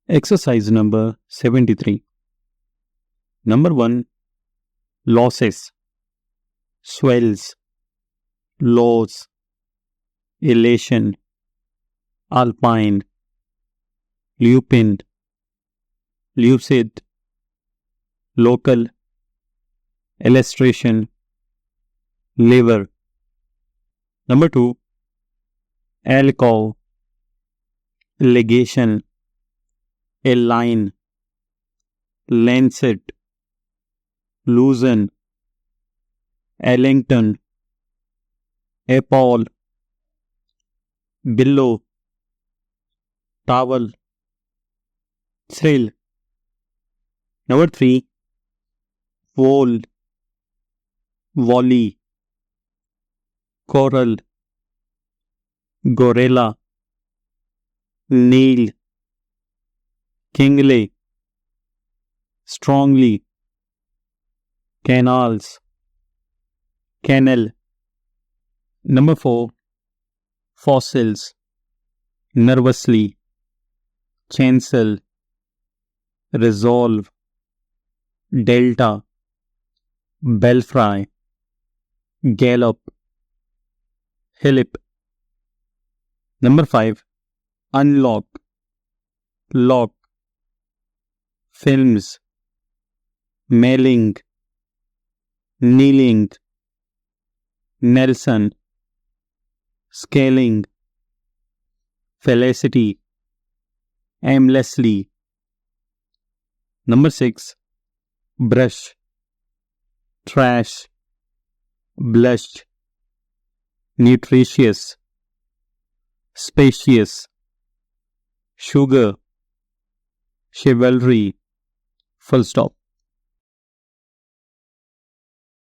Exercise number 73. Number 1. Losses, swells, lows, elation, alpine, lupin, lucid, local, illustration, liver. Number 2. Alcove, legation, align, lancet, loosen, Ellington, Apple, billow, towel, thrill. Number 3. Wall, volley, coral, gorilla, nail, kingly, strongly, canals, kennel. Number 4. Fossils, nervously, chancel, resolve, delta, belfry, gallop, hillip. Number 5. Unlock, lock, films, mailing, kneeling, Nelson, scaling, felicity, aimlessly. Number 6. Brush, trash, blush, nutritious, spacious, sugar, chivalry. Full stop.